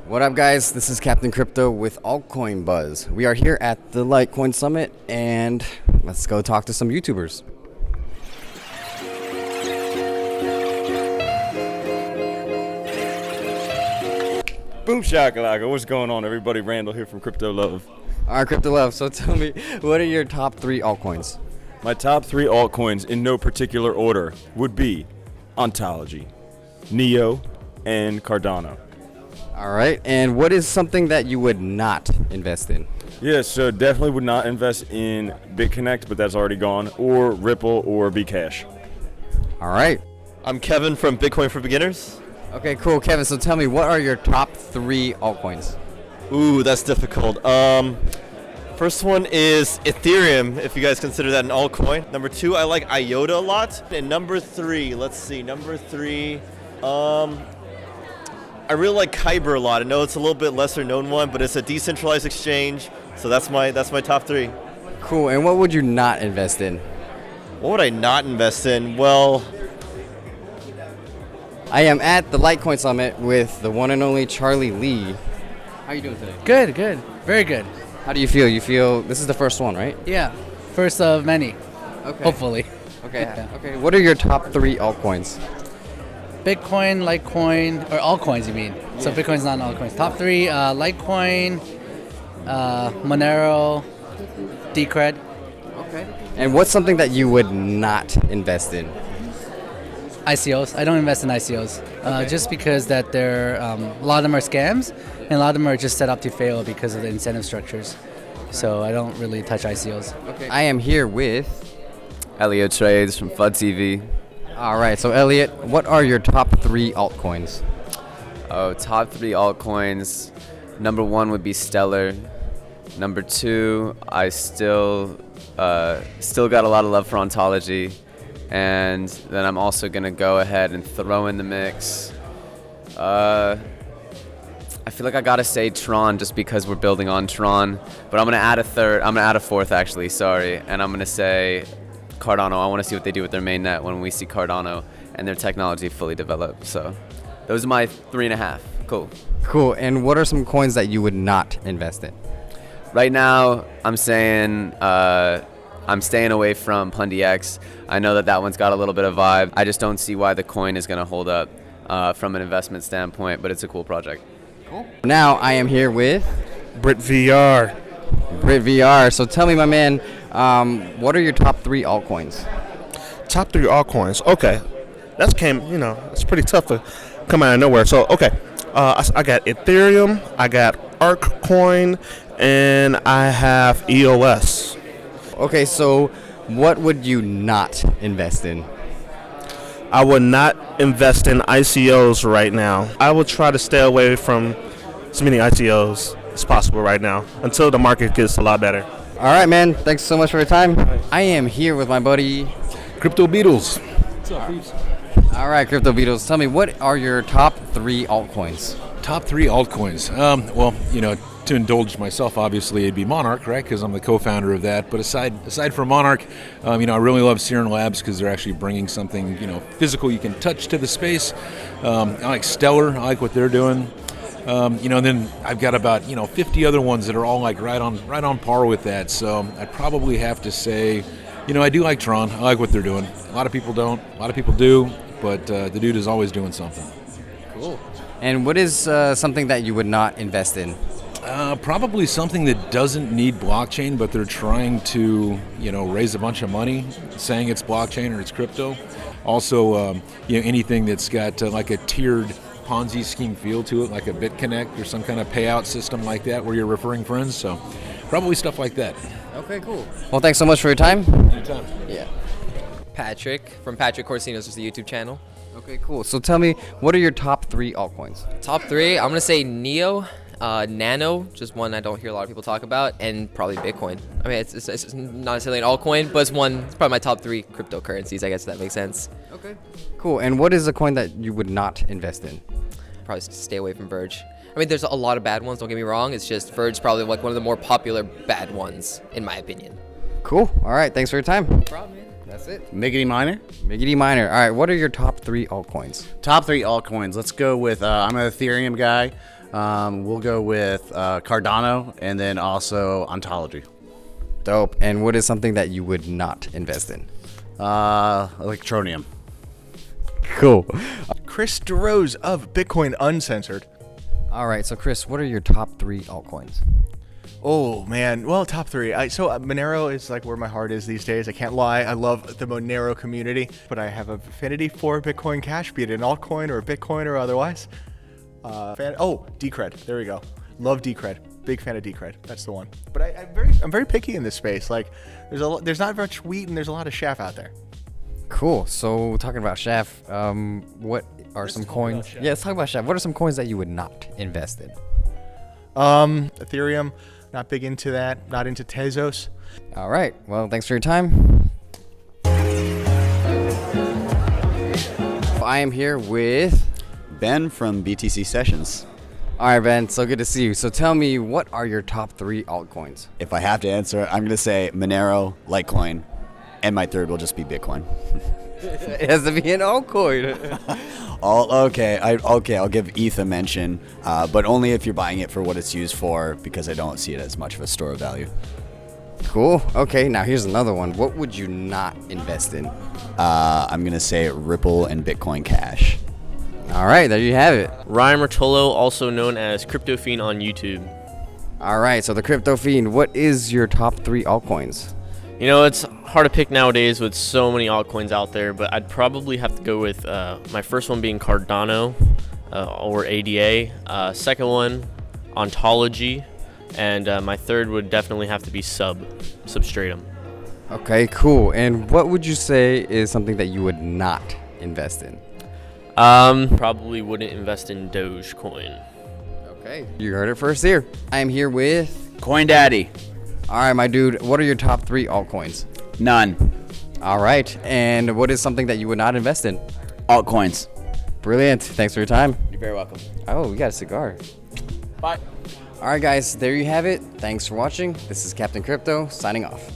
What up, guys? This is Captain Crypto with Altcoin Buzz. We are here at the Litecoin Summit, and let's go talk to some YouTubers. Boom shakalaka, what's going on, everybody? Randall here from Crypto Love. All right, Crypto Love, so tell me, what are your top 3 altcoins? My top 3 altcoins, in no particular order, would be Ontology, Neo, and Cardano. All right, and what is something that you would not invest in? Yeah, so definitely would not invest in BitConnect, but that's already gone, or Ripple, or Bcash. All right. I'm Kevin from Bitcoin for Beginners. Okay, cool. Kevin, so tell me, what are your top 3 altcoins? Ooh, that's difficult. First one is Ethereum, if you guys consider that an altcoin. Number 2, I like IOTA a lot. And number 3, let's see, I really like Kyber a lot. I know it's a little bit lesser known one, but it's a decentralized exchange. So that's my top 3. Cool, and what would you not invest in? What would I not invest in? Well, I am at the Litecoin Summit with the one and only Charlie Lee. How are you doing today? Good. Very good. How do you feel? You feel this is the first one, right? Yeah. First of many, Okay. hopefully. Okay. Yeah. Okay. What are your top 3 altcoins? Bitcoin, Litecoin, or altcoins, you mean? So Bitcoin's not an altcoin. Top 3, Litecoin, Monero, Decred. Okay. And what's something that you would not invest in? ICOs. I don't invest in ICOs just because that they're a lot of them are scams and a lot of them are just set up to fail because of the incentive structures. So I don't really touch ICOs. Okay. I am here with. Elliot Trades from FUD TV. All right. So Elliot, what are your top 3 altcoins? Oh, top 3 altcoins. Number 1 would be Stellar. Number 2, I still got a lot of love for Ontology. And then I'm also going to go ahead and throw in the mix. I feel like I got to say Tron just because we're building on Tron. But I'm going to add a fourth, actually, sorry. And I'm going to say Cardano. I want to see what they do with their mainnet when we see Cardano and their technology fully developed. So those are my 3.5. Cool. Cool. And what are some coins that you would not invest in? Right now, I'm saying I'm staying away from PundyX. I know that one's got a little bit of vibe. I just don't see why the coin is going to hold up from an investment standpoint, but it's a cool project. Cool. Now I am here with BitVR. BitVR. So tell me, my man, what are your top 3 altcoins? Top 3 altcoins. Okay. It's pretty tough to come out of nowhere. So, okay. I got Ethereum, I got Altcoin, and I have EOS. Okay, so what would you not invest in? I would not invest in ICOs right now. I will try to stay away from as many ICOs as possible right now until the market gets a lot better. All right, man. Thanks so much for your time. I am here with my buddy Crypto Beadles. What's up, peeps? All right, Crypto Beadles. Tell me, what are your top 3 altcoins? Top 3 altcoins. To indulge myself, obviously, it'd be Monarch, right? Because I'm the co-founder of that. But aside from Monarch, I really love Serum Labs because they're actually bringing something, physical you can touch to the space. I like Stellar. I like what they're doing. And then I've got about 50 other ones that are all like right on par with that. So I'd probably have to say, I do like Tron. I like what they're doing. A lot of people don't. A lot of people do. But the dude is always doing something. Cool. And what is something that you would not invest in? Probably something that doesn't need blockchain, but they're trying to, raise a bunch of money, saying it's blockchain or it's crypto. Also, anything that's got like a tiered Ponzi scheme feel to it, like a BitConnect or some kind of payout system like that, where you're referring friends. So, probably stuff like that. Okay, cool. Well, thanks so much for your time. Anytime. Yeah. Patrick from Patrick Corsino's just the YouTube channel. Okay, cool. So tell me, what are your top 3 altcoins? Top 3, I'm gonna say Neo, Nano, just one I don't hear a lot of people talk about, and probably Bitcoin. I mean, it's not necessarily an altcoin, but it's probably my top 3 cryptocurrencies, I guess, if that makes sense. Okay. Cool. And what is a coin that you would not invest in? Probably stay away from Verge. I mean, there's a lot of bad ones, don't get me wrong. It's just Verge's probably like one of the more popular bad ones, in my opinion. Cool. All right. Thanks for your time. No problem, man. That's it. Miggity Miner. Miggity Miner. All right. What are your top 3 altcoins? Top 3 altcoins. Let's go with, I'm an Ethereum guy. We'll go with Cardano and then also Ontology. Dope. And what is something that you would not invest in? Electronium. Cool. Chris DeRose of Bitcoin Uncensored. All right, so Chris, what are your top 3 altcoins? Oh man, well, top 3. Monero is like where my heart is these days. I can't lie. I love the Monero community, but I have an affinity for Bitcoin Cash, be it an altcoin or a Bitcoin or otherwise. Decred. There we go. Love Decred. Big fan of Decred. That's the one. But I'm very picky in this space. Like, there's not much wheat and there's a lot of chaff out there. Cool. So talking about chaff, what are some coins? Yeah, let's talk about chaff. What are some coins that you would not invest in? Ethereum. Not big into that. Not into Tezos. All right. Well, thanks for your time. I am here with Ben from BTC Sessions. All right, Ben. So good to see you. So tell me, what are your top 3 altcoins? If I have to answer, I'm going to say Monero, Litecoin, and my third will just be Bitcoin. It has to be an altcoin. I'll give ETH a mention, but only if you're buying it for what it's used for, because I don't see it as much of a store of value. Cool. Okay, now here's another one. What would you not invest in? I'm going to say Ripple and Bitcoin Cash. All right, there you have it. Ryan Rotolo, also known as Crypto Fiend on YouTube. All right, so the Crypto Fiend, what is your top 3 altcoins? You know, it's hard to pick nowadays with so many altcoins out there, but I'd probably have to go with my first one being Cardano or ADA, second one, Ontology, and my third would definitely have to be Substratum. Okay, cool. And what would you say is something that you would not invest in? Probably wouldn't invest in Dogecoin. Okay, you heard it first here. I'm here with CoinDaddy. All right, my dude, what are your top 3 altcoins? None. All right, and what is something that you would not invest in? Altcoins. Brilliant. Thanks for your time. You're very welcome. Oh, we got a cigar. Bye. All right, guys, there you have it. Thanks for watching. This is Captain Crypto signing off.